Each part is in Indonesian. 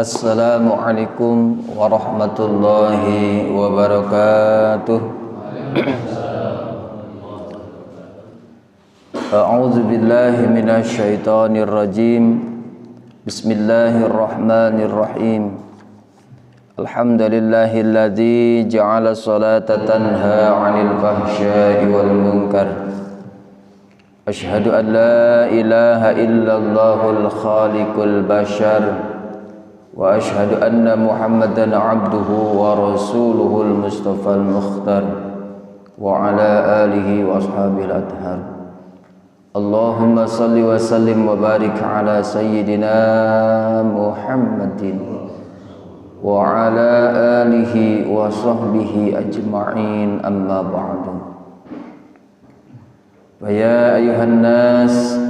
Assalamualaikum warahmatullahi wabarakatuh. A'udzu billahi minasy syaithanir rajim. Bismillahirrahmanirrahim. Alhamdulillahilladzi ja'ala sholata tanha 'anil fahsya'i wal munkar. Asyhadu an la ilaha illallahul khaliqul bashar. Wa ashhadu anna Muhammadan abduhu wa rasuluhul mustafal mukhtar wa ala alihi wa ashabil adhar. Allahumma salli wa sallim wa barik ala sayyidina Muhammadin wa ala alihi wa sahbihi ajma'in, amma ba'du. Ya ayuhan nas,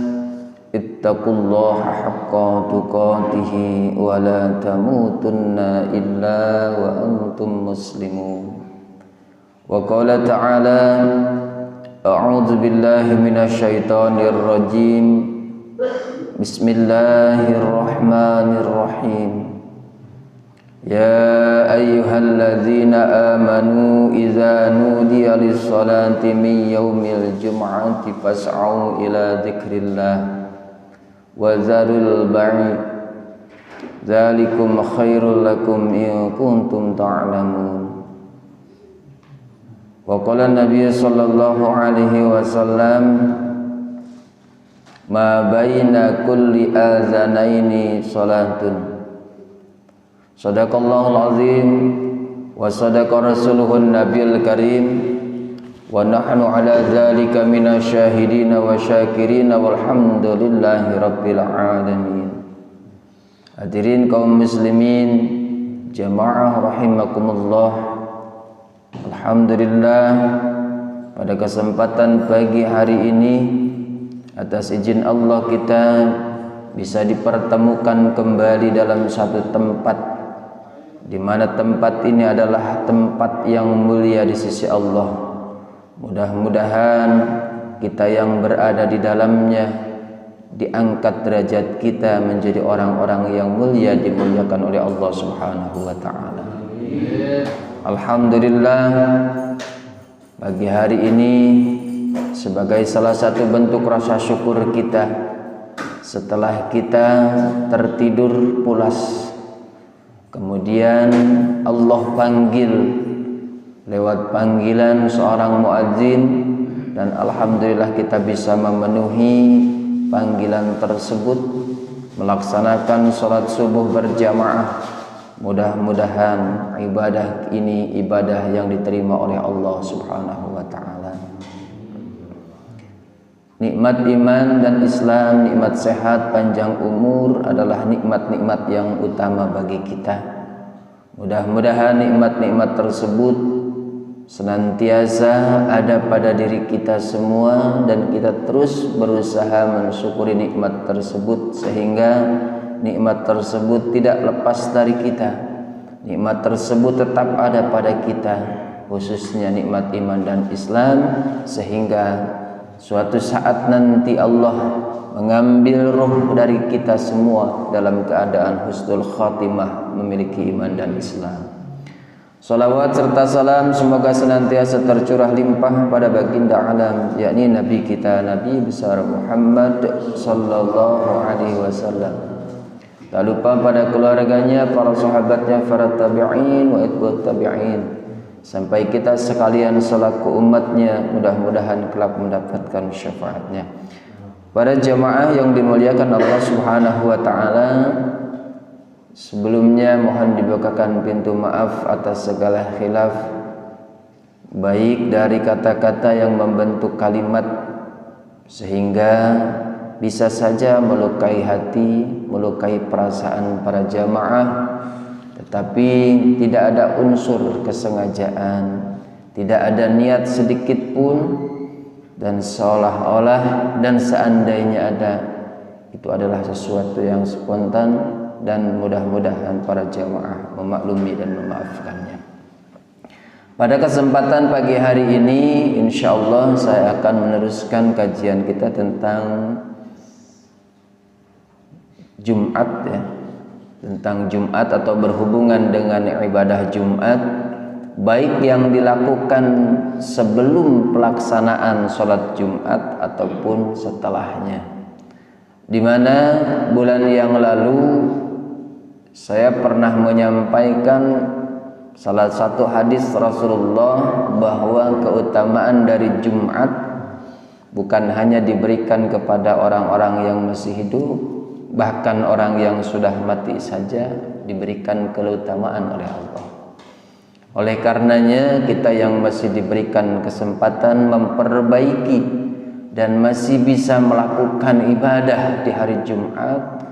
ittaqullaha haqqa tuqatih wa la tamutunna illa wa antum muslimun. Wa qala ta'ala, a'udzu billahi minasy syaithanir rajim. Bismillahirrahmanirrahim. Ya ayyuhalladzina amanu idza nudiya lis-salati min yaumil jum'ati fas'au ila dzikrillah wa zarul bai', dzalikum khairul lakum in kuntum ta'lamun. Wa qala Nabi sallallahu alaihi wasallam, ma baina kulli azanaini salatun. Shadaqallahul azim wa sadaqa rasuluhun nabiyul karim. Wa nahnu ala dzalika minasyahidin wa syakirin walhamdulillahi rabbil alamin. Hadirin kaum muslimin jamaah rahimakumullah. Alhamdulillah, pada kesempatan pagi hari ini atas izin Allah kita bisa dipertemukan kembali dalam satu tempat, di mana tempat ini adalah tempat yang mulia di sisi Allah. Mudah-mudahan kita yang berada di dalamnya diangkat derajat kita menjadi orang-orang yang mulia, dimuliakan oleh Allah Subhanahu wa taala. Alhamdulillah, pagi hari ini sebagai salah satu bentuk rasa syukur kita setelah kita tertidur pulas, kemudian Allah panggil lewat panggilan seorang muadzin, dan alhamdulillah kita bisa memenuhi panggilan tersebut, melaksanakan sholat subuh berjamaah. Mudah-mudahan ibadah ini ibadah yang diterima oleh Allah Subhanahu wa taala. Nikmat iman dan Islam, nikmat sehat, panjang umur adalah nikmat-nikmat yang utama bagi kita. Mudah-mudahan nikmat-nikmat tersebut senantiasa ada pada diri kita semua, dan kita terus berusaha mensyukuri nikmat tersebut sehingga nikmat tersebut tidak lepas dari kita. Nikmat tersebut tetap ada pada kita, khususnya nikmat iman dan Islam, sehingga suatu saat nanti Allah mengambil ruh dari kita semua dalam keadaan husnul khatimah, memiliki iman dan Islam. Salawat serta salam semoga senantiasa tercurah limpah pada baginda alam, yakni Nabi kita, Nabi besar Muhammad sallallahu alaihi wasallam. Tak lupa pada keluarganya, para sahabatnya, para tabi'in wa itba'ut tabi'in, sampai kita sekalian selaku umatnya mudah-mudahan kelak mendapatkan syafaatnya. Para jamaah yang dimuliakan Allah Subhanahu wa taala, sebelumnya mohon dibukakan pintu maaf atas segala khilaf, baik dari kata-kata yang membentuk kalimat sehingga bisa saja melukai hati, melukai perasaan para jamaah, tetapi tidak ada unsur kesengajaan, tidak ada niat sedikit pun, dan seolah-olah dan seandainya ada, itu adalah sesuatu yang spontan, dan mudah-mudahan para jamaah memaklumi dan memaafkannya. Pada kesempatan pagi hari ini, insyaallah saya akan meneruskan kajian kita tentang Jumat, ya. tentang Jumat atau berhubungan dengan ibadah Jumat, baik yang dilakukan sebelum pelaksanaan sholat Jumat ataupun setelahnya. Di mana bulan yang lalu saya pernah menyampaikan salah satu hadis Rasulullah bahwa keutamaan dari Jumat bukan hanya diberikan kepada orang-orang yang masih hidup, bahkan orang yang sudah mati saja diberikan keutamaan oleh Allah. Oleh karenanya kita yang masih diberikan kesempatan memperbaiki dan masih bisa melakukan ibadah di hari Jumat,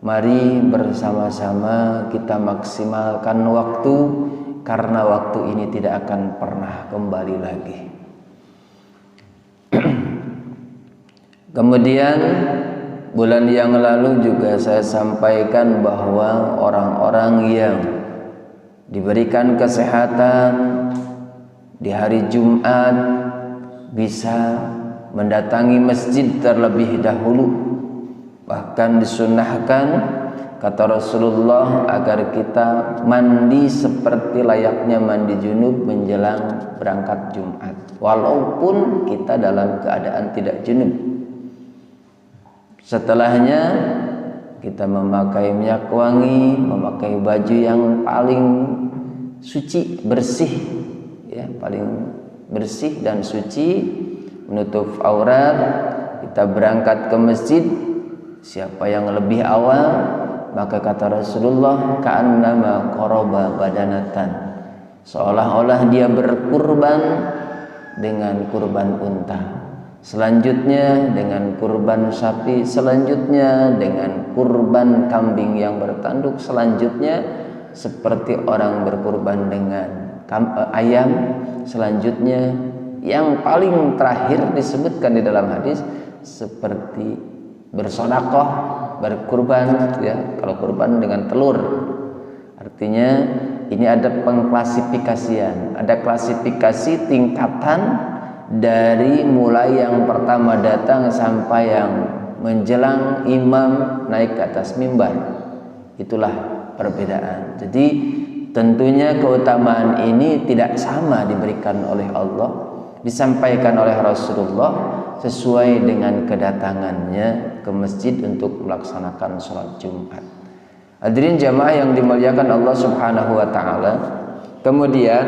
mari bersama-sama kita maksimalkan waktu, karena waktu ini tidak akan pernah kembali lagi. Kemudian bulan yang lalu juga saya sampaikan bahwa orang-orang yang diberikan kesehatan di hari Jumat bisa mendatangi masjid terlebih dahulu. Bahkan disunnahkan kata Rasulullah agar kita mandi seperti layaknya mandi junub menjelang berangkat Jumat, walaupun kita dalam keadaan tidak junub. Setelahnya kita memakai minyak wangi, memakai baju yang paling suci, bersih, ya, paling bersih dan suci, menutup aurat. Kita berangkat ke masjid. Siapa yang lebih awal, maka kata Rasulullah, ka'annama qaraba badanatan, seolah-olah dia berkurban dengan kurban unta, selanjutnya dengan kurban sapi, selanjutnya dengan kurban kambing yang bertanduk, selanjutnya seperti orang berkurban dengan ayam, selanjutnya yang paling terakhir disebutkan di dalam hadis seperti bersedekah, berkurban, ya, kalau kurban dengan telur. Artinya ini ada pengklasifikasian, ada klasifikasi tingkatan dari mulai yang pertama datang sampai yang menjelang imam naik ke atas mimbar. Itulah perbedaan. Jadi tentunya keutamaan ini tidak sama diberikan oleh Allah, disampaikan oleh Rasulullah sesuai dengan kedatangannya ke masjid untuk melaksanakan sholat Jumat. Hadirin jamaah yang dimuliakan Allah Subhanahu wa taala. Kemudian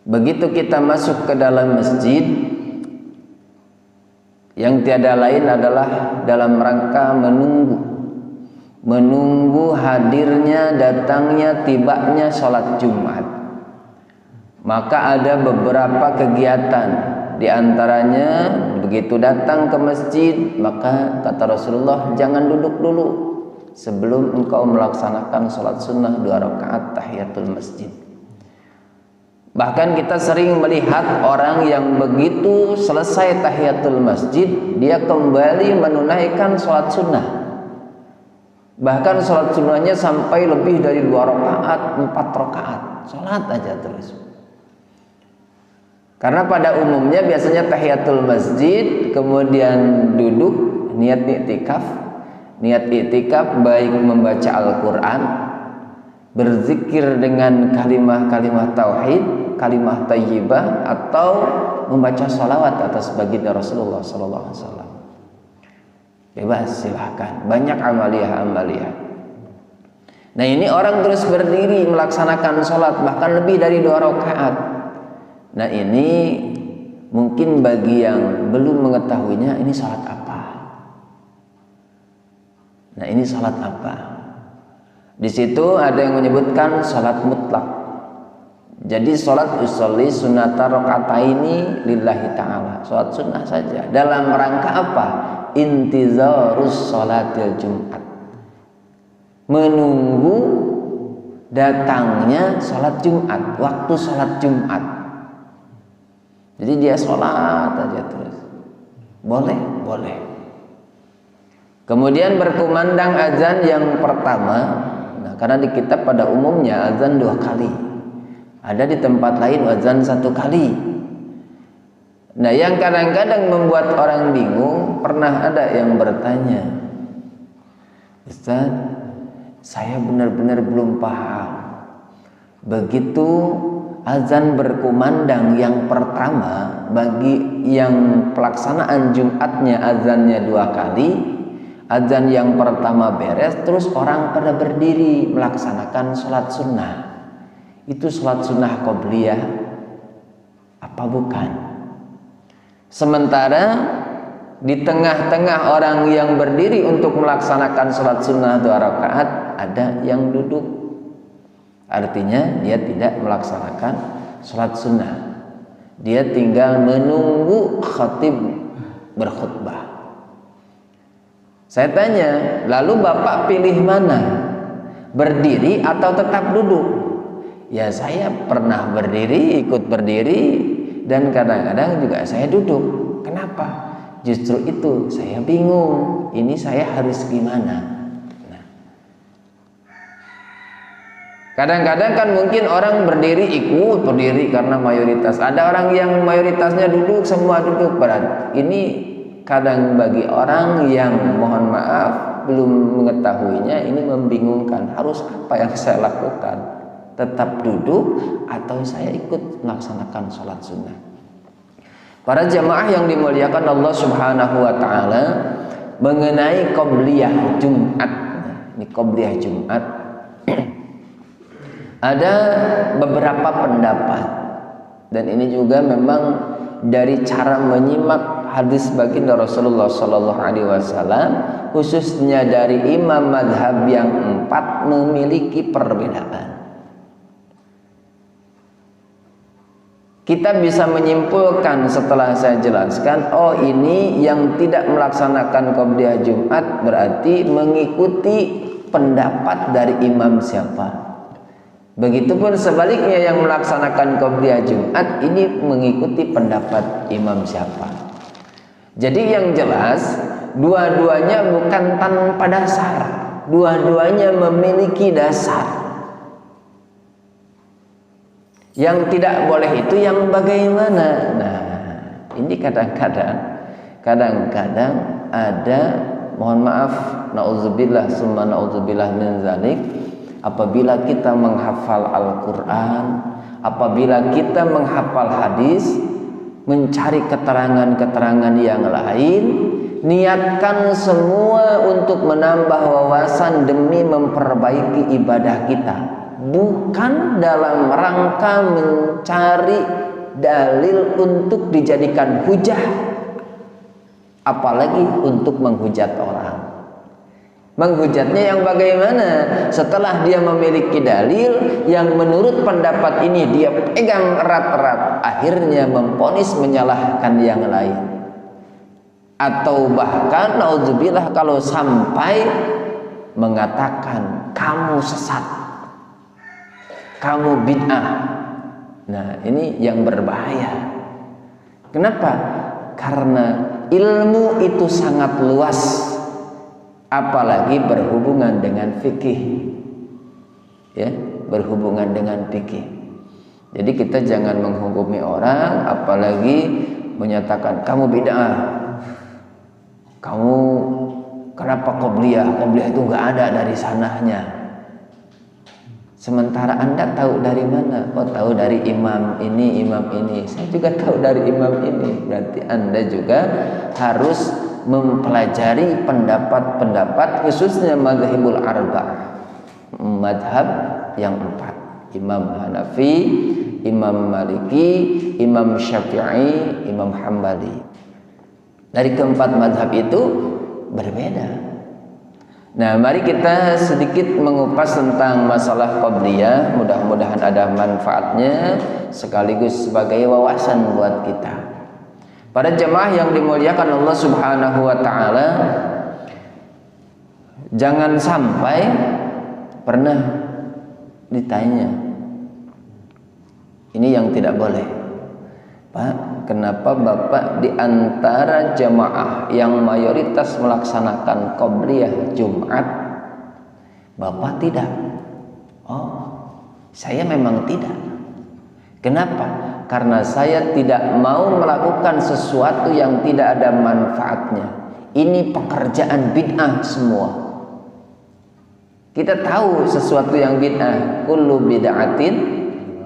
begitu kita masuk ke dalam masjid, yang tiada lain adalah dalam rangka menunggu hadirnya, datangnya, tibanya sholat Jumat. Maka ada beberapa kegiatan, di antaranya begitu datang ke masjid, maka kata Rasulullah, jangan duduk dulu sebelum engkau melaksanakan sholat sunnah 2 rakaat tahiyatul masjid. Bahkan kita sering melihat orang yang begitu selesai tahiyatul masjid, dia kembali menunaikan sholat sunnah. Bahkan sholat sunnahnya sampai lebih dari 2 rakaat, 4 rakaat, sholat aja terus. Karena pada umumnya biasanya tahiyatul masjid, kemudian duduk, niat iktikaf. Niat iktikaf baik membaca Al-Quran, berzikir dengan kalimah-kalimah tauhid, kalimah thayyibah, atau membaca salawat atas baginda Rasulullah SAW. Bebas, silahkan. Banyak amaliyah-amaliyah. Nah, ini orang terus berdiri melaksanakan sholat bahkan lebih dari 2 rakaat. Nah, ini mungkin bagi yang belum mengetahuinya, ini sholat apa? Nah, ini sholat apa? Di situ ada yang menyebutkan sholat mutlak. Jadi sholat usolli sunnata rakaataini lillahi ta'ala, sholat sunnah saja. Dalam rangka apa? Intizarus sholatil Jumat, menunggu datangnya sholat Jumat, waktu sholat Jumat. Jadi dia sholat aja terus. Boleh? Boleh. Kemudian berkumandang azan yang pertama. Nah, karena di kitab pada umumnya azan 2 kali. Ada di tempat lain azan 1 kali. Nah, yang kadang-kadang membuat orang bingung, pernah ada yang bertanya, Ustaz, saya benar-benar belum paham. Begitu azan berkumandang yang pertama, bagi yang pelaksanaan Jumatnya azannya 2 kali, azan yang pertama beres, terus orang pada berdiri melaksanakan sholat sunnah. Itu sholat sunnah qobliyah apa bukan? Sementara di tengah-tengah orang yang berdiri untuk melaksanakan sholat sunnah 2 rakaat, ada yang duduk. Artinya dia tidak melaksanakan sholat sunnah. Dia tinggal menunggu khatib berkhutbah. Saya tanya, lalu Bapak pilih mana? Berdiri atau tetap duduk? Ya saya pernah berdiri, ikut berdiri, dan kadang-kadang juga saya duduk. Kenapa? Justru itu saya bingung, ini saya harus gimana. Nah, kadang-kadang kan mungkin orang berdiri ikut berdiri karena mayoritas. Ada orang yang mayoritasnya duduk, semua duduk. Berarti ini kadang bagi orang yang mohon maaf belum mengetahuinya, ini membingungkan. Harus apa yang saya lakukan? Tetap duduk atau saya ikut melaksanakan sholat sunnah? Para jamaah yang dimuliakan Allah Subhanahu wa taala, mengenai qobliyah Jumat. Ini qobliyah Jumat. Ada beberapa pendapat, dan ini juga memang dari cara menyimak hadis baginda Rasulullah sallallahu alaihi wasallam, khususnya dari imam madhab yang 4 memiliki perbedaan. Kita bisa menyimpulkan setelah saya jelaskan, oh ini yang tidak melaksanakan qobliyah Jumat berarti mengikuti pendapat dari imam siapa. Begitupun sebaliknya, yang melaksanakan qobliyah Jumat ini mengikuti pendapat imam siapa. Jadi yang jelas, dua-duanya bukan tanpa dasar, dua-duanya memiliki dasar. Yang tidak boleh itu yang bagaimana? Nah, ini kadang-kadang ada, mohon maaf, naudzubillah summa naudzubillah min zalik, apabila kita menghafal Al-Quran, apabila kita menghafal hadis, mencari keterangan-keterangan yang lain, niatkan semua untuk menambah wawasan demi memperbaiki ibadah kita, bukan dalam rangka mencari dalil untuk dijadikan hujah, apalagi untuk menghujat orang. Menghujatnya yang bagaimana? Setelah dia memiliki dalil yang menurut pendapat ini dia pegang erat-erat, akhirnya memvonis menyalahkan yang lain. Atau bahkan naudzubillah kalau sampai mengatakan kamu sesat, kamu bid'ah. Nah, ini yang berbahaya. Kenapa? Karena ilmu itu sangat luas, apalagi berhubungan dengan fikih. Ya, berhubungan dengan fikih. Jadi kita jangan menghukumi orang, apalagi menyatakan kamu bid'ah. Kamu kenapa qobliyah? Qobliyah itu enggak ada dari sanahnya. Sementara Anda tahu dari mana? Oh, tahu dari imam ini, imam ini. Saya juga tahu dari imam ini. Berarti Anda juga harus mempelajari pendapat-pendapat, khususnya mazhabul arba'ah, mazhab yang 4. Imam Hanafi, Imam Maliki, Imam Syafi'i, Imam Hambali. Dari keempat mazhab itu berbeda. Nah, mari kita sedikit mengupas tentang masalah qobliyah. Mudah-mudahan ada manfaatnya sekaligus sebagai wawasan buat kita. Para jemaah yang dimuliakan Allah Subhanahu wa taala, jangan sampai pernah ditanya. Ini yang tidak boleh. Pak, kenapa Bapak di antara jemaah yang mayoritas melaksanakan qobliyah Jumat, Bapak tidak? Oh, saya memang tidak. Kenapa? Karena saya tidak mau melakukan sesuatu yang tidak ada manfaatnya. Ini pekerjaan bid'ah semua. Kita tahu sesuatu yang bid'ah, kullu bid'atin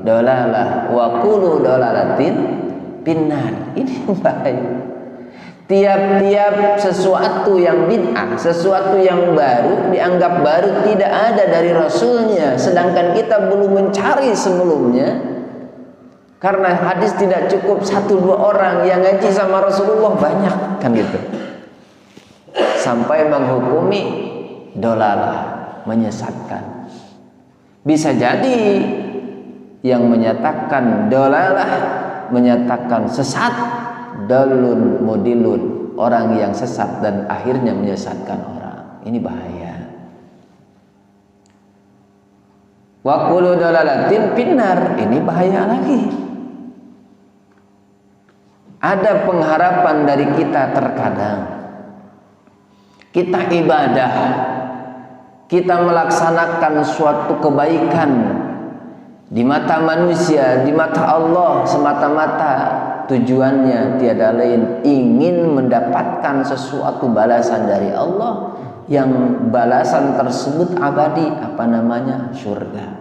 dolalah wa kullu dolalatin finnar. Ini bahaya. Tiap-tiap sesuatu yang bid'ah, sesuatu yang baru dianggap baru, tidak ada dari Rasulnya, sedangkan kita belum mencari sebelumnya. Karena hadis tidak cukup 1-2 orang yang ngaji sama Rasulullah, banyak kan gitu. Sampai menghukumi dolalah, menyesatkan. Bisa jadi yang menyatakan dolalah, menyatakan sesat, dalun mudilun, orang yang sesat dan akhirnya menyesatkan orang. Ini bahaya. Wa kullu dalalatin finnar, ini bahaya lagi. Ada pengharapan dari kita terkadang. Kita ibadah, kita melaksanakan suatu kebaikan di mata manusia, di mata Allah semata-mata. Tujuannya tiada lain ingin mendapatkan sesuatu balasan dari Allah, yang balasan tersebut abadi, apa namanya? Surga.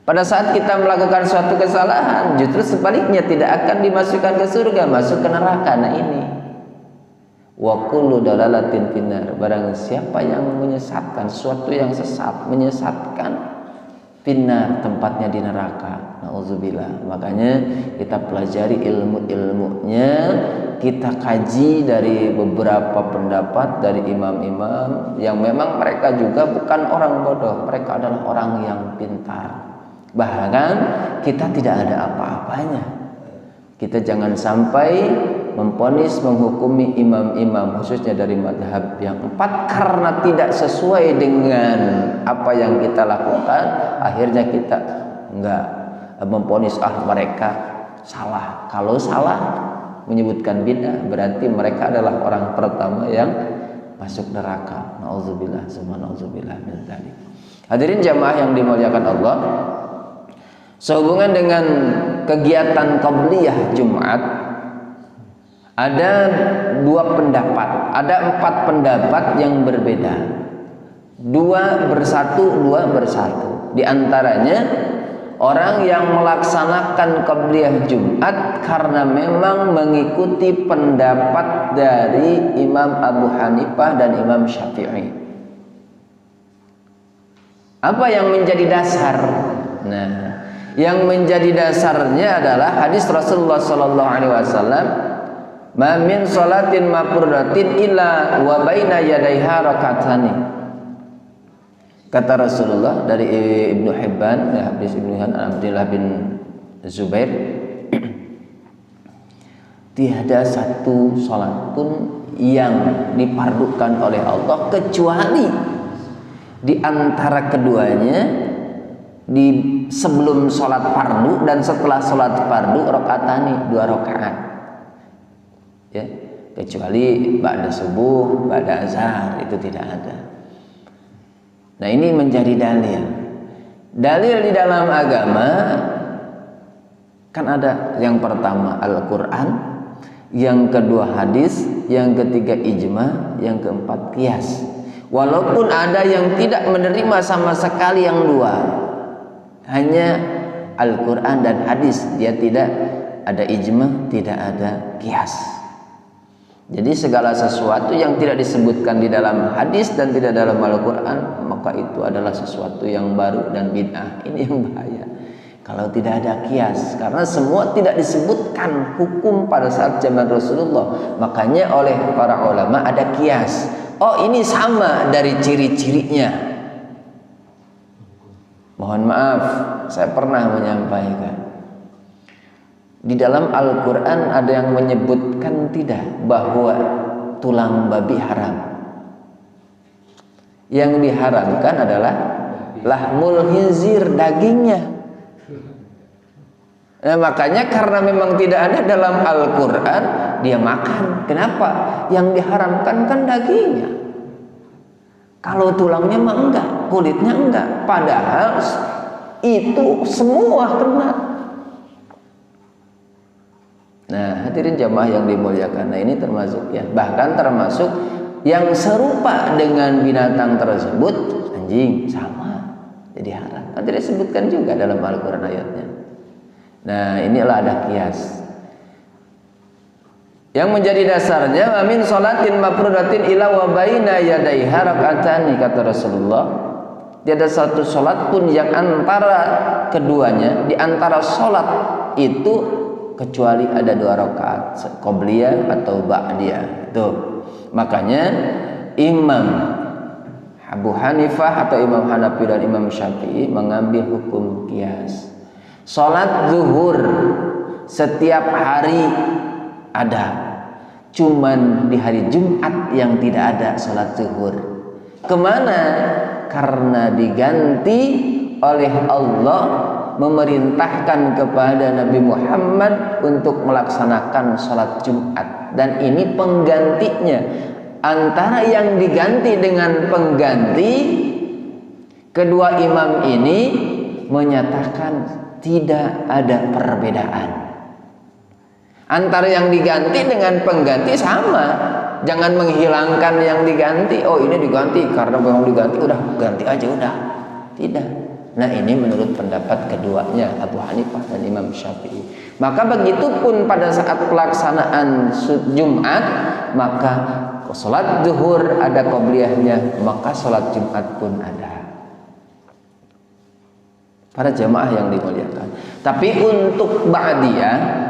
Pada saat kita melakukan suatu kesalahan, justru sebaliknya tidak akan dimasukkan ke surga, masuk ke neraka. Nah ini wa kullu dalalatin finnar, barang siapa yang menyesatkan sesuatu yang sesat, menyesatkan, finnar, tempatnya di neraka. Nauzubillah. Makanya kita pelajari ilmu-ilmunya, kita kaji dari beberapa pendapat dari imam-imam yang memang mereka juga bukan orang bodoh, mereka adalah orang yang pintar. Bahkan kita tidak ada apa-apanya. Kita jangan sampai memponis, menghukumi imam-imam khususnya dari mazhab yang 4 karena tidak sesuai dengan apa yang kita lakukan, akhirnya kita enggak memponis mereka salah. Kalau salah menyebutkan bid'ah, berarti mereka adalah orang pertama yang masuk neraka. Nauzubillah, subhanallah min dzalik. Hadirin jamaah yang dimuliakan Allah, sehubungan dengan kegiatan qabliyah Jumat, ada 2 pendapat, ada 4 pendapat yang berbeda. 2 bersatu, 2 bersatu. Di antaranya orang yang melaksanakan qabliyah Jumat karena memang mengikuti pendapat dari Imam Abu Hanifah dan Imam Syafi'i. Apa yang menjadi dasar? Nah, yang menjadi dasarnya adalah hadis Rasulullah sallallahu alaihi wasallam, "Ma min salatin mafrudatin illa wa baina yadayha rak'atani." Kata Rasulullah dari Ibnu Hibban, hadis Ibnu Hibban Abdullah bin Zubair, tiada satu salat pun yang dipardukan oleh Allah kecuali di antara keduanya, di sebelum salat fardu dan setelah salat fardu rakaatani, 2 rakaat. Ya, kecuali ba'da subuh, ba'da azhar, itu tidak ada. Nah, ini menjadi dalil. Dalil di dalam agama kan ada yang pertama Al-Qur'an, yang kedua hadis, yang ketiga ijma, yang keempat qiyas. Walaupun ada yang tidak menerima sama sekali yang 2, hanya Al-Quran dan hadis, dia tidak ada ijma, tidak ada qiyas. Jadi segala sesuatu yang tidak disebutkan di dalam hadis dan tidak dalam Al-Quran, maka itu adalah sesuatu yang baru dan bid'ah. Ini yang bahaya kalau tidak ada qiyas, karena semua tidak disebutkan hukum pada saat zaman Rasulullah. Makanya oleh para ulama ada qiyas. Oh, ini sama dari ciri-cirinya. Mohon maaf, saya pernah menyampaikan, di dalam Al-Quran ada yang menyebutkan tidak bahwa tulang babi haram. Yang diharamkan adalah lahmul khinzir, dagingnya. Nah, makanya karena memang tidak ada dalam Al-Quran, dia makan. Kenapa? Yang diharamkan kan dagingnya. Kalau tulangnya mah enggak, kulitnya enggak. Padahal itu semua kena. Nah, hadirin jamaah yang dimuliakan, nah ini termasuk ya, bahkan termasuk yang serupa dengan binatang tersebut, anjing sama, jadi haram. Nanti disebutkan juga dalam Al-Quran ayatnya. Nah, inilah ada kias yang menjadi dasarnya. Wa min sholatin mafrudatin ila wa baina yadaiha raka'atani, kata Rasulullah. Tiada satu sholat pun yang antara keduanya, di antara sholat itu kecuali ada 2 rakaat qobliyah atau ba'diyah. Tuh. Makanya Imam Abu Hanifah atau Imam Hanafi dan Imam Syafi'i mengambil hukum qiyas. Sholat zuhur setiap hari ada, cuman di hari Jumat yang tidak ada sholat zuhur. Kemana? Karena diganti oleh Allah, memerintahkan kepada Nabi Muhammad untuk melaksanakan sholat Jumat. Dan ini penggantinya. Antara yang diganti dengan pengganti, kedua imam ini menyatakan tidak ada perbedaan. Antara yang diganti dengan pengganti sama. Jangan menghilangkan yang diganti. Oh, ini diganti karena yang diganti, udah ganti aja udah. Tidak. Nah, ini menurut pendapat keduanya, Abu Hanifah dan Imam Syafi'i. Maka begitupun pada saat pelaksanaan Jumat, maka sholat zuhur ada qobliyahnya, maka sholat Jumat pun ada. Para jamaah yang dimuliakan. Tapi untuk ba'diyah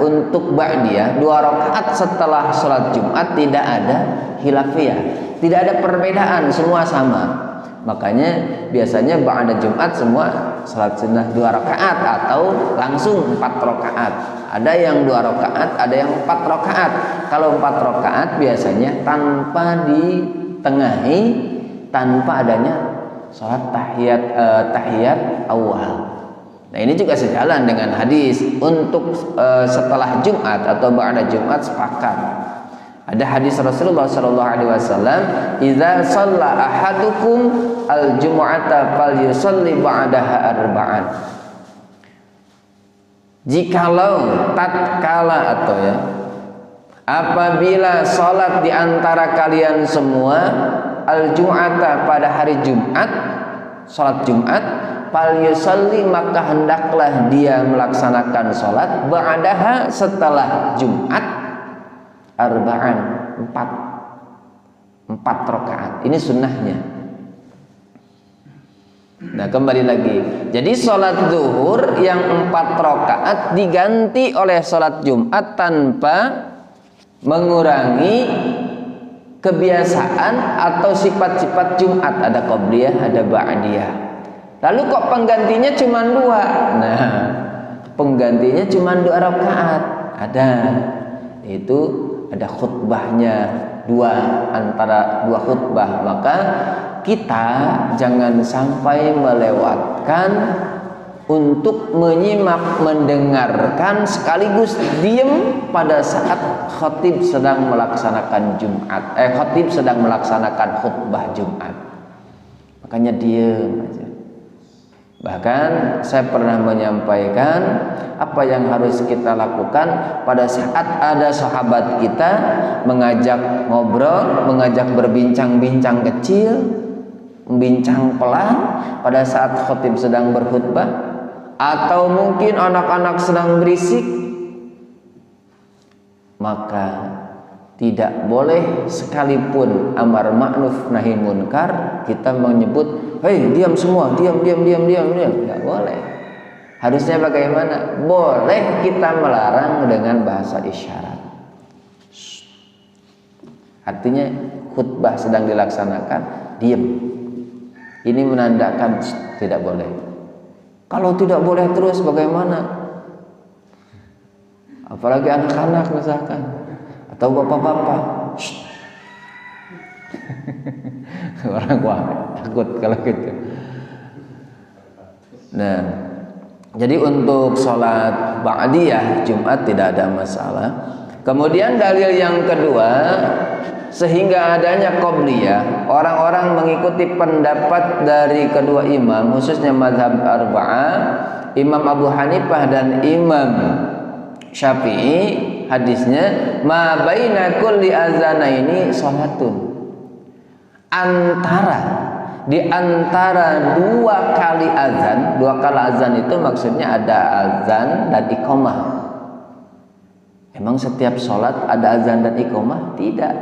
2 rakaat setelah sholat Jumat tidak ada khilafiyah, tidak ada perbedaan, semua sama. Makanya biasanya ba'da Jumat semua sholat sunnah 2 rakaat atau langsung 4 rakaat. Ada yang 2 rakaat, ada yang 4 rakaat. Kalau 4 rakaat biasanya tanpa ditengahi, tanpa adanya sholat tahiyat awal. Nah, ini juga sejalan dengan hadis untuk setelah Jumat atau ba'da Jumat sepakat. Ada hadis Rasulullah sallallahu alaihi wasallam, "Idza shalla ahadukum al-jumu'ata falyusalli ba'daha arba'an." Jikalau tatkala atau apabila salat di antara kalian semua al-jumu'ata pada hari Jumat, salat Jumat, fal yusalli maka hendaklah dia melaksanakan salat ba'daha setelah Jumat arba'an 4 rakaat. Ini sunnahnya. Nah, kembali lagi. Jadi salat zuhur yang 4 rakaat diganti oleh salat Jumat tanpa mengurangi kebiasaan atau sifat-sifat Jumat. Ada qobliyah, ada ba'diyah. Lalu kok penggantinya cuma 2? Nah, penggantinya cuma 2 rakaat. Ada. Itu ada khutbahnya 2, antara 2 khutbah. Maka kita jangan sampai melewatkan untuk menyimak, mendengarkan sekaligus diem pada saat khatib sedang melaksanakan Jumat. Khatib sedang melaksanakan khutbah Jumat. Makanya diem aja. Bahkan saya pernah menyampaikan apa yang harus kita lakukan pada saat ada sahabat kita mengajak ngobrol, mengajak berbincang-bincang kecil, bincang pelan pada saat khatib sedang berkhutbah, atau mungkin anak-anak sedang berisik, maka tidak boleh sekalipun amar ma'ruf nahi munkar kita menyebut, hei diam semua, diam. Tidak boleh. Harusnya bagaimana? Boleh kita melarang dengan bahasa isyarat. Artinya khutbah sedang dilaksanakan, diam. Ini menandakan tidak boleh. Kalau tidak boleh terus bagaimana? Apalagi anak-anak misalkan, atau bapak-bapak. Orang takut kalau gitu. Nah, jadi untuk sholat ba'diyah Jumat tidak ada masalah. Kemudian dalil yang kedua, sehingga adanya qobliyah, orang-orang mengikuti pendapat dari kedua imam, khususnya mazhab arba'ah, Imam Abu Hanifah dan Imam Syafi'i. Hadisnya ma baina kulli azanaini salatun. di antara dua kali azan itu maksudnya ada azan dan iqamah. Emang setiap sholat ada azan dan iqamah? Tidak.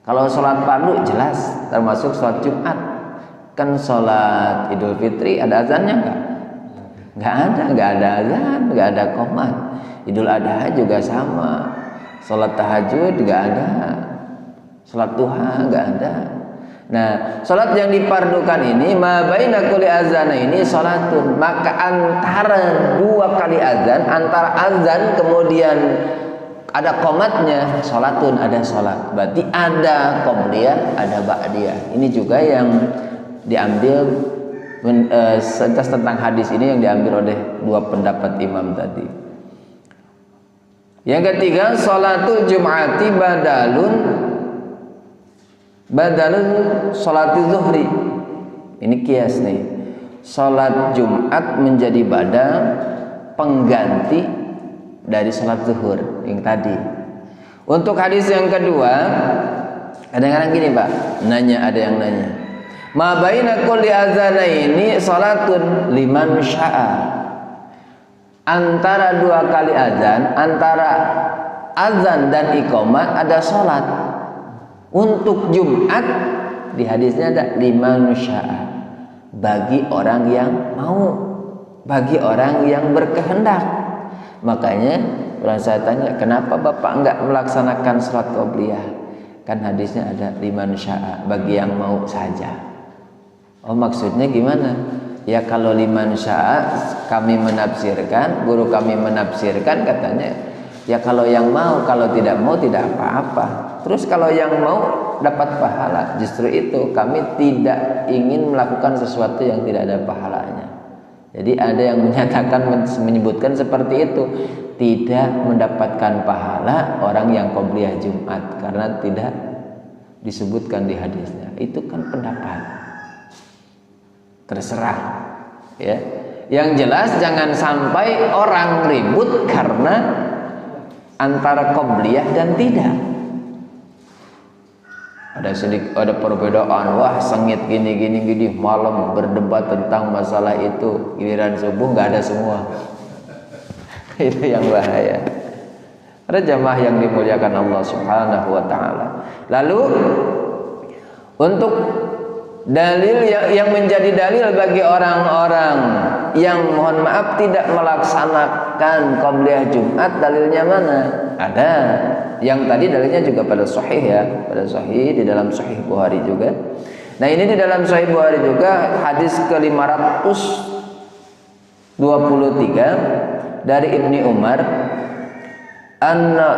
Kalau sholat fardu jelas, termasuk sholat Jumat. Kan sholat Idul Fitri ada azannya enggak? Enggak ada azan, enggak ada iqamah. Idul Adha juga sama. Sholat tahajud enggak ada. Sholat duha enggak ada. Nah, sholat yang dipardukan ini ma baina kulli azana ini sholatun. Maka antara dua kali azan, antara azan kemudian ada qomatnya, sholatun, ada sholat. Berarti ada qobliyah, ada ba'diyah. Ini juga yang diambil tentang hadis ini yang diambil oleh dua pendapat imam tadi. Yang ketiga, sholatul jum'ati badalun sholati zuhri. Ini kias nih. Sholat Jumat menjadi badal pengganti dari sholat zuhur yang tadi. Untuk hadis yang kedua, kadang-kadang gini Pak, ada yang nanya, ma baina kulli azanaini sholatun liman sya'a. Antara dua kali azan, antara azan dan iqamah ada sholat. Untuk Jumat di hadisnya ada liman sya'a, bagi orang yang mau, bagi orang yang berkehendak. Makanya kalau saya tanya, kenapa Bapak enggak melaksanakan sholat qobliyah? Kan hadisnya ada liman sya'a, bagi yang mau saja. Oh, maksudnya gimana? Ya kalau liman sya'a kami menafsirkan, guru kami menafsirkan katanya, ya kalau yang mau, kalau tidak mau tidak apa-apa. Terus kalau yang mau dapat pahala, justru itu kami tidak ingin melakukan sesuatu yang tidak ada pahalanya. Jadi ada yang menyebutkan seperti itu, tidak mendapatkan pahala orang yang qobliyah Jumat karena tidak disebutkan di hadisnya. Itu kan pendapat, terserah ya. Yang jelas jangan sampai orang ribut karena antara qobliyah dan tidak. Ada perbedaan, wah sengit gini malam berdebat tentang masalah itu, giliran subuh nggak ada semua. Itu yang bahaya. Ada jamaah yang dimuliakan Allah Subhanahu wa taala. Lalu untuk dalil yang menjadi dalil bagi orang-orang yang mohon maaf tidak melaksanakan qobliyah Jumat, dalilnya mana? Ada. Yang tadi dalilnya juga pada sahih ya, pada sahih di dalam sahih Bukhari juga. Nah, ini di dalam sahih Bukhari juga hadis ke-523 dari Ibni Umar,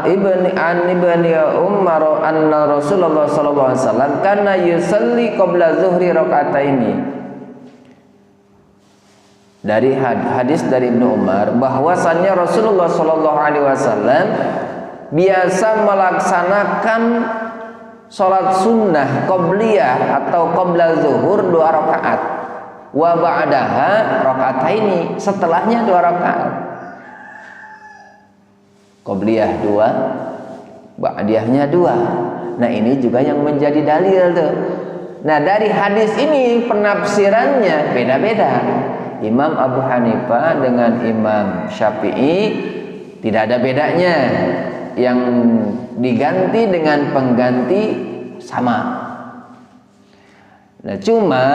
ibni Umar anna Rasulullah sallallahu alaihi wasallam kana yusalli qabla zuhri raka'ataini. Dari hadis dari Ibnu Umar bahwasannya Rasulullah sallallahu alaihi wasallam biasa melaksanakan sholat sunnah qobliyah atau qabla zuhur 2 rakaat, wa ba'daha raka'ataini, setelahnya 2 rakaat. Qobliyah 2, ba'diyahnya 2. Nah, ini juga yang menjadi dalil tuh. Nah, dari hadis ini penafsirannya beda-beda. Imam Abu Hanifah dengan Imam Syafi'i tidak ada bedanya. Yang diganti dengan pengganti sama. Nah, cuma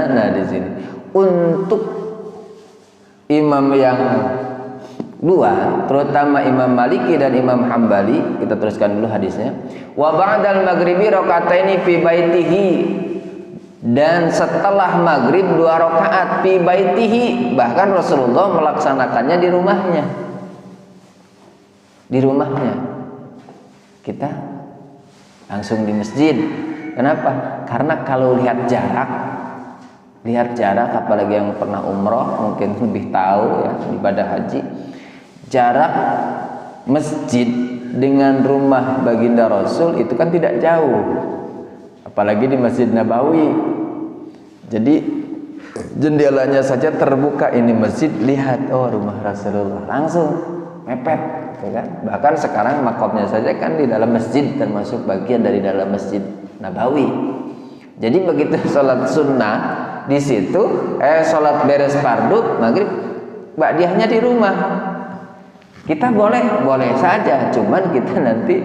nah di sini untuk imam yang dua, terutama Imam Maliki dan Imam Hambali, kita teruskan dulu hadisnya. Wa ba'dal maghribi raka'ataini fi baitihi, dan setelah maghrib 2 rakaat fi baitihi, bahkan Rasulullah melaksanakannya di rumahnya. Kita langsung di masjid. Kenapa? Karena kalau lihat jarak, apalagi yang pernah umroh mungkin lebih tahu ya, ibadah haji, jarak masjid dengan rumah baginda Rasul itu kan tidak jauh, apalagi di Masjid Nabawi. Jadi jendelanya saja terbuka, ini masjid, lihat, oh rumah Rasulullah, langsung mepet. ya kan? Bahkan sekarang makomnya saja kan di dalam masjid, termasuk bagian dari dalam Masjid Nabawi. Jadi begitu sholat sunnah di situ, sholat beres fardu maghrib, ba'diyahnya di rumah. Kita boleh saja, cuman kita nanti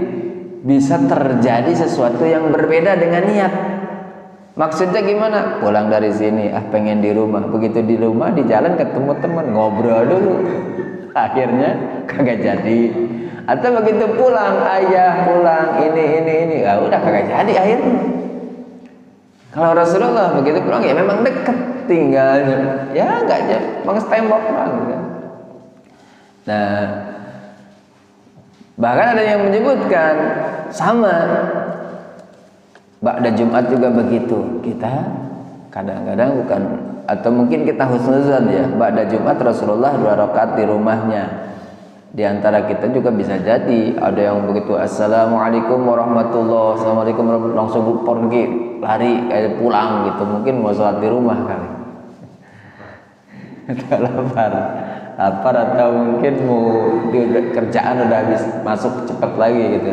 bisa terjadi sesuatu yang berbeda dengan niat. Maksudnya gimana? Pulang dari sini, pengen di rumah. Begitu di rumah, di jalan ketemu teman, ngobrol dulu. Akhirnya kagak jadi. Atau begitu pulang, ayah pulang, ini, ya udah kagak jadi akhirnya. Kalau Rasulullah begitu pulang, ya memang dekat tinggalnya, ya nggak jadi, bang tembok doang. Nah, bahkan ada yang menyebutkan sama. Ba'da Jumat juga begitu. Kita kadang-kadang bukan, atau mungkin kita husnuzan ya, ba'da Jumat Rasulullah 2 rakaat di rumahnya. Di antara kita juga bisa jadi ada yang begitu, assalamualaikum warahmatullahi, assalamualaikum warahmatullahi, langsung pergi lari kayak pulang gitu, mungkin mau sholat di rumah kali. lapar atau mungkin mau kerjaan udah habis, masuk cepat lagi gitu.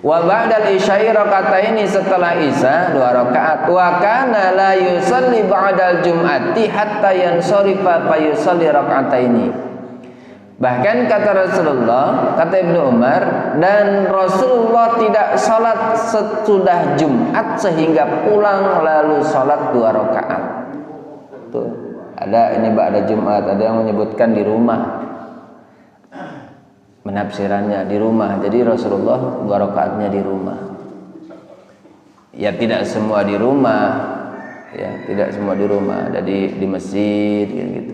Wa ba'dal isya'i raka'ataini, setelah isya 2 rakaat. Wa kana la yusalli ba'dal jum'ati hatta yansarifa fa yusalli raka'ataini. Bahkan kata Rasulullah, kata Ibnu Umar, dan Rasulullah tidak salat sesudah Jumat sehingga pulang lalu salat 2 rakaat. Tuh, ada ini ba'da Jumat, ada yang menyebutkan di rumah. Menafsirannya di rumah. Jadi Rasulullah 2 rakaatnya di rumah. Ya tidak semua di rumah. Ya, tidak semua di rumah, ada di masjid gitu.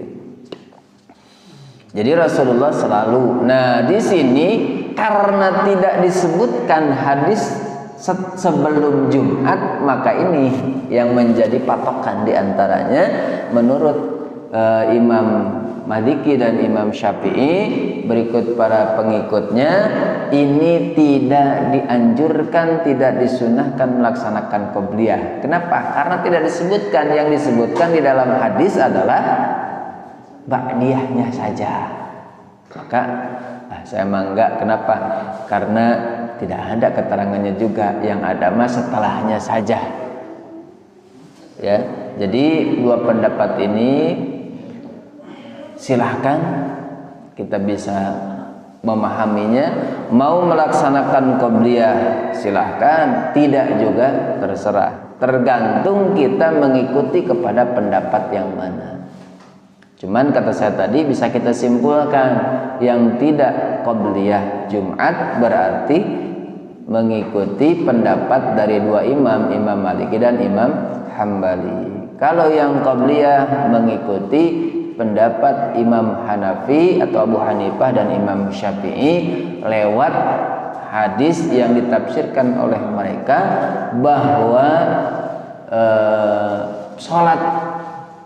Jadi Rasulullah selalu. Nah, di sini karena tidak disebutkan hadis sebelum Jumat, maka ini yang menjadi patokan diantaranya menurut Imam Maliki dan Imam Syafi'i berikut para pengikutnya, ini tidak dianjurkan, tidak disunahkan melaksanakan qobliyah. Kenapa? Karena tidak disebutkan. Yang disebutkan di dalam hadis adalah ba'diyahnya saja. Maka saya mangga. Kenapa? Karena tidak ada keterangannya juga, yang ada mah setelahnya saja. Ya, jadi 2 pendapat ini silahkan kita bisa memahaminya. Mau melaksanakan qobliyah silahkan, tidak juga terserah. Tergantung kita mengikuti kepada pendapat yang mana. Cuman kata saya tadi bisa kita simpulkan, yang tidak qobliyah Jumat berarti mengikuti pendapat dari 2 imam, Imam Maliki dan Imam Hambali. Kalau yang qobliyah mengikuti pendapat Imam Hanafi atau Abu Hanifah dan Imam Syafi'i lewat hadis yang ditafsirkan oleh mereka bahwa sholat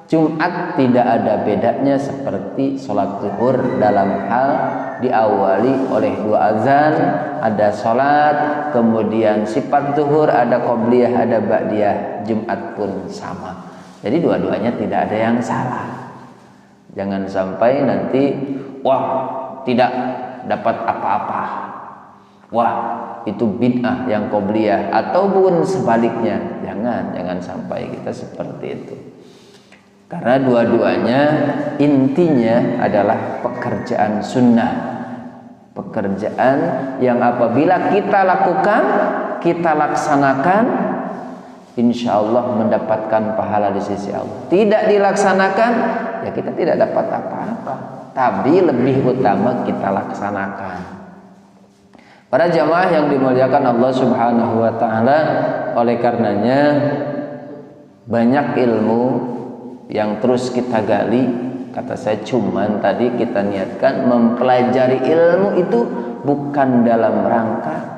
Jumat tidak ada bedanya seperti sholat zuhur dalam hal diawali oleh 2 azan, ada sholat, kemudian sifat zuhur, ada qobliyah, ada ba'diyah. Jumat pun sama. Jadi dua-duanya tidak ada yang salah. Jangan sampai nanti tidak dapat apa-apa, itu bid'ah yang qobliyah, ataupun sebaliknya. Jangan sampai kita seperti itu. Karena dua-duanya intinya adalah pekerjaan sunnah, pekerjaan yang apabila kita lakukan, kita laksanakan, insya Allah mendapatkan pahala di sisi Allah. Tidak dilaksanakan, ya kita tidak dapat apa-apa. Tapi lebih utama kita laksanakan. Para jamaah yang dimuliakan Allah Subhanahu wa taala, oleh karenanya banyak ilmu yang terus kita gali. Kata saya, cuman tadi kita niatkan mempelajari ilmu itu bukan dalam rangka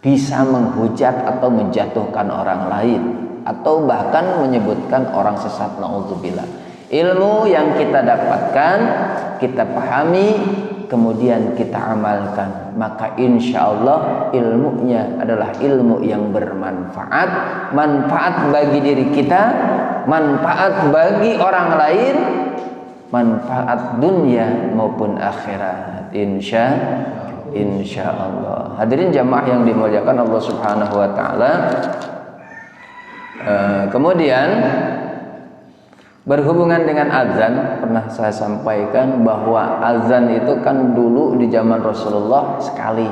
bisa menghujat atau menjatuhkan orang lain, atau bahkan menyebutkan orang sesat, naudzubillah. Ilmu yang kita dapatkan, kita pahami, kemudian kita amalkan, maka insya Allah ilmunya adalah ilmu yang bermanfaat, manfaat bagi diri kita, manfaat bagi orang lain, manfaat dunia maupun akhirat, insya Allah. Hadirin jamaah yang dimuliakan Allah Subhanahu wa taala. Kemudian berhubungan dengan azan, pernah saya sampaikan bahwa azan itu kan dulu di zaman Rasulullah sekali.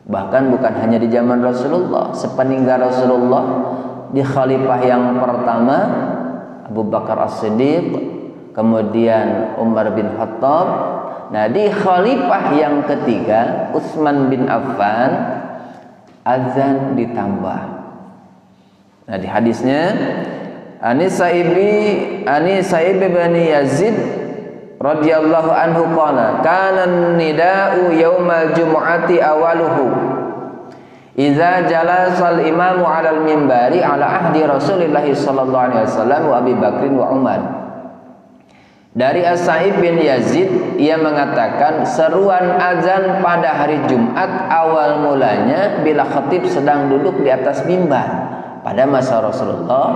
Bahkan bukan hanya di zaman Rasulullah, sepeninggal Rasulullah, di khalifah yang pertama Abu Bakar As-Siddiq, kemudian Umar bin Khattab. Nah, di khalifah yang ketiga Utsman bin Affan, azan ditambah. Nah, di hadisnya Ani Sa'ib bin Yazid radhiyallahu anhu qala kana nida'u yaumal jumu'ati awaluhu idza jalasa al-imamu 'alal minbari 'ala ahdi Rasulillah sallallahu alaihi wasallam wa Abi Bakrin wa Umar. Dari As-Sa'ib bin Yazid, ia mengatakan seruan azan pada hari Jumat awal mulanya bila khatib sedang duduk di atas mimbar pada masa Rasulullah,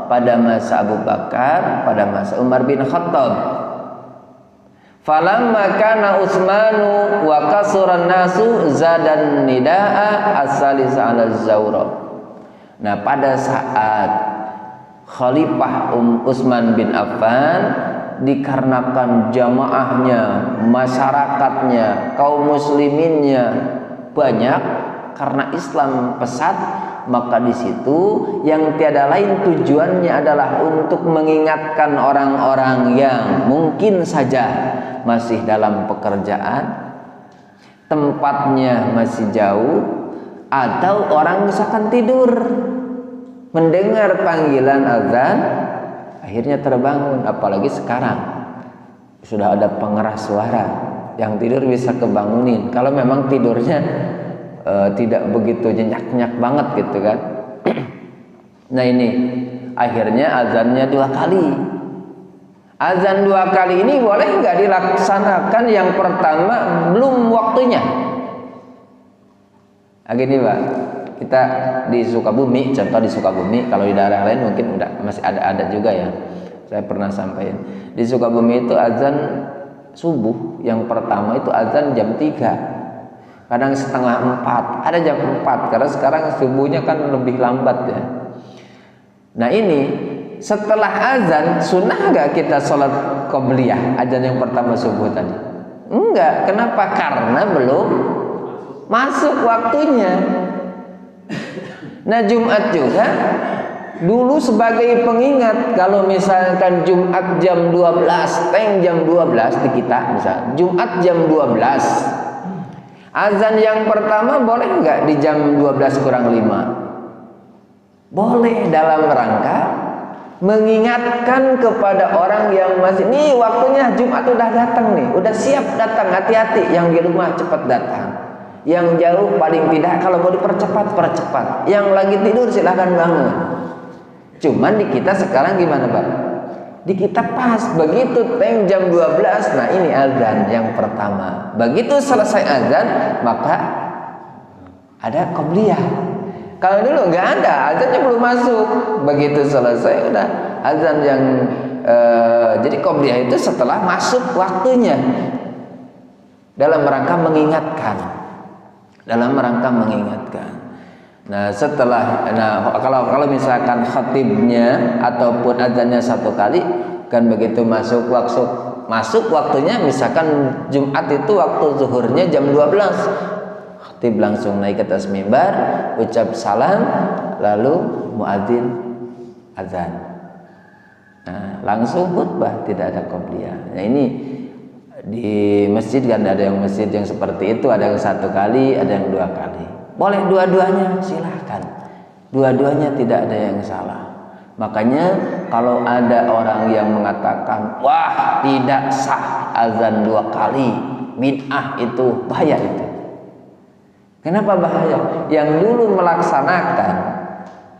pada masa Abu Bakar, pada masa Umar bin Khattab. Falamma kana Utsmanu wa kasuran nasu zadan nidaa as-salisa 'ala az-zawra. Nah, pada saat Khalifah Utsman bin Affan, dikarenakan jamaahnya, masyarakatnya, kaum musliminnya banyak karena Islam pesat, maka di situ yang tiada lain tujuannya adalah untuk mengingatkan orang-orang yang mungkin saja masih dalam pekerjaan, tempatnya masih jauh, atau orang misalkan tidur mendengar panggilan azan akhirnya terbangun. Apalagi sekarang sudah ada pengeras suara yang tidur bisa kebangunin kalau memang tidurnya tidak begitu nyenyak-nyenyak banget gitu kan. Nah, ini akhirnya azannya 2 kali. Azan 2 kali ini boleh nggak dilaksanakan yang pertama belum waktunya? Gini Pak, kita di Sukabumi, contoh di Sukabumi, kalau di daerah lain mungkin udah masih ada juga ya. Saya pernah sampaikan di Sukabumi itu azan subuh yang pertama itu azan jam 3. Kadang setengah 4, ada jam 4 karena sekarang subuhnya kan lebih lambat ya. Nah, ini setelah azan sunnah nggak kita sholat qobliyah azan yang pertama subuh tadi? Enggak. Kenapa? Karena belum masuk waktunya. Nah, Jumat juga dulu sebagai pengingat, kalau misalkan Jumat jam 12, jam 12 di kita misal Jumat jam 12, azan yang pertama boleh nggak di jam 12 kurang 5? Boleh, dalam rangka mengingatkan kepada orang yang masih, nih waktunya Jumat udah datang nih, udah siap datang, hati-hati, yang di rumah cepat datang, yang jauh paling tidak kalau mau percepat, yang lagi tidur silahkan bangun. Cuman di kita sekarang gimana Pak? Di kita pas begitu jam 12, nah ini azan yang pertama. Begitu selesai azan maka ada qobliyah. Kalau dulu nggak ada, azannya belum masuk. Begitu selesai udah azan yang jadi qobliyah itu setelah masuk waktunya. Dalam rangka mengingatkan. Nah, kalau misalkan khatibnya ataupun azannya 1 kali, kan begitu masuk waktunya, misalkan Jumat itu waktu zuhurnya jam 12, khatib langsung naik ke atas mimbar, ucap salam, lalu muadzin azan. Nah, langsung khutbah, tidak ada qobliyah. Nah, ini di masjid kan ada yang masjid yang seperti itu, ada yang 1 kali, ada yang 2 kali. Boleh dua-duanya, silahkan. Dua-duanya tidak ada yang salah. Makanya kalau ada orang yang mengatakan, wah tidak sah azan 2 kali, bid'ah itu, bahaya itu. Kenapa bahaya? Yang dulu melaksanakan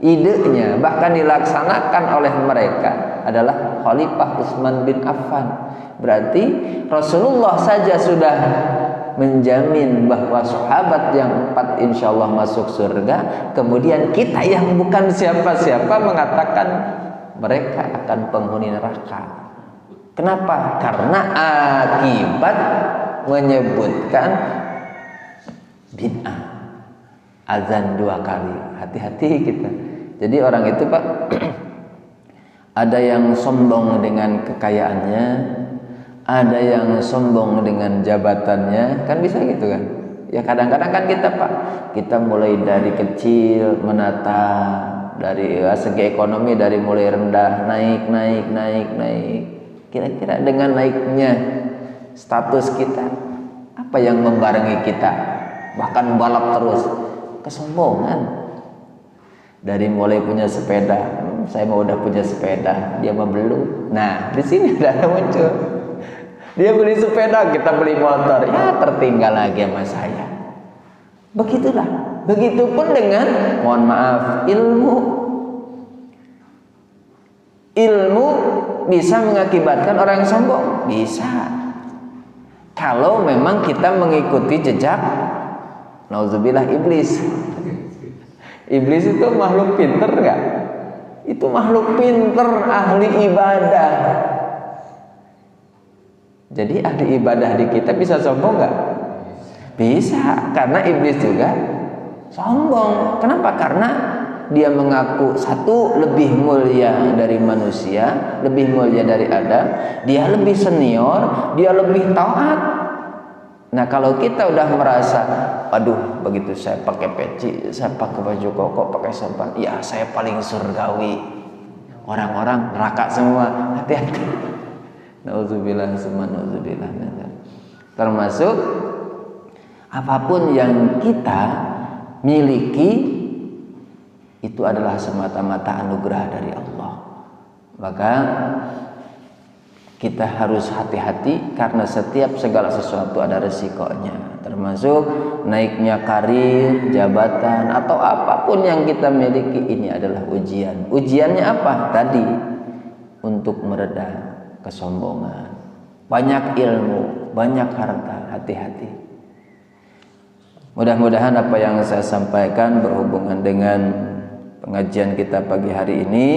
idenya, bahkan dilaksanakan oleh mereka adalah Khalifah Utsman bin Affan. Berarti Rasulullah saja sudah menjamin bahwa sahabat yang 4 insya Allah masuk surga, kemudian kita yang bukan siapa-siapa mengatakan mereka akan penghuni neraka. Kenapa? Karena akibat menyebutkan bid'ah. Azan 2 kali. Hati-hati kita. Jadi orang itu Pak, ada yang sombong dengan kekayaannya, ada yang sombong dengan jabatannya, kan bisa gitu kan? Ya kadang-kadang kan kita Pak, kita mulai dari kecil menata, dari segi ekonomi dari mulai rendah naik. Kira-kira dengan naiknya status kita, apa yang membarengi kita? Bahkan balap terus, kesombongan. Dari mulai punya sepeda, saya mau udah punya sepeda, dia mah belum. Nah, di sini udah muncul. Dia beli sepeda, kita beli motor, ya tertinggal lagi sama saya. Begitulah. Begitupun dengan, mohon maaf, ilmu. Ilmu bisa mengakibatkan orang yang sombong, bisa. Kalau memang kita mengikuti jejak, nauzubillah, iblis. Iblis itu makhluk pinter gak? Itu makhluk pinter, ahli ibadah. Jadi ahli ibadah di kita bisa sombong gak? Bisa, karena iblis juga sombong. Kenapa? Karena dia mengaku satu lebih mulia dari manusia, lebih mulia dari Adam, dia lebih senior, dia lebih taat. Nah kalau kita udah merasa, aduh begitu saya pakai peci, saya pakai baju koko, pakai sorban, ya saya paling surgawi, orang-orang neraka semua. Hati-hati. Nauzubillah summa nauzubillah. Termasuk apapun yang kita miliki itu adalah semata-mata anugerah dari Allah. Maka kita harus hati-hati karena setiap segala sesuatu ada resikonya, termasuk naiknya karir, jabatan, atau apapun yang kita miliki. Ini adalah ujian. Ujiannya apa? Tadi, untuk mereda kesombongan. Banyak ilmu, banyak harta, hati-hati. Mudah-mudahan apa yang saya sampaikan berhubungan dengan pengajian kita pagi hari ini.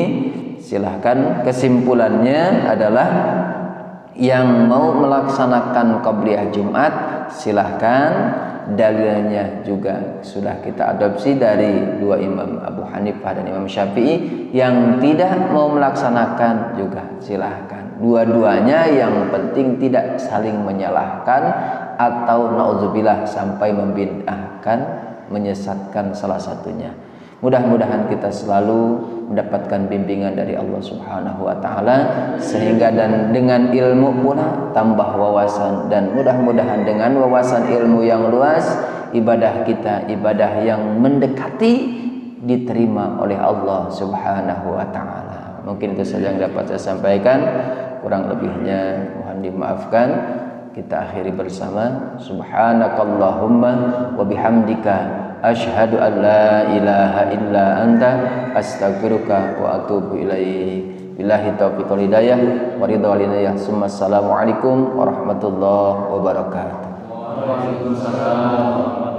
Silahkan, kesimpulannya adalah yang mau melaksanakan qabliyah Jumat silahkan. Dalilnya juga sudah kita adopsi dari dua imam, Abu Hanifah dan Imam Syafi'i. Yang tidak mau melaksanakan juga silahkan. Dua-duanya yang penting tidak saling menyalahkan atau naudzubillah sampai membid'ahkan, menyesatkan salah satunya. Mudah-mudahan kita selalu mendapatkan bimbingan dari Allah Subhanahu wa taala, sehingga dan dengan ilmu pula tambah wawasan, dan mudah-mudahan dengan wawasan ilmu yang luas ibadah kita ibadah yang mendekati diterima oleh Allah Subhanahu wa taala. Mungkin itu saja yang dapat saya sampaikan, kurang lebihnya mohon dimaafkan. Kita akhiri bersama, subhanakallahumma wa bihamdika asyhadu an la ilaha illa anta astaghfiruka wa atubu ilaik. Billahi taufiq wal hidayah wa ridha wal inayah. Assalamualaikum warahmatullahi wabarakatuh. Waalaikumsalam.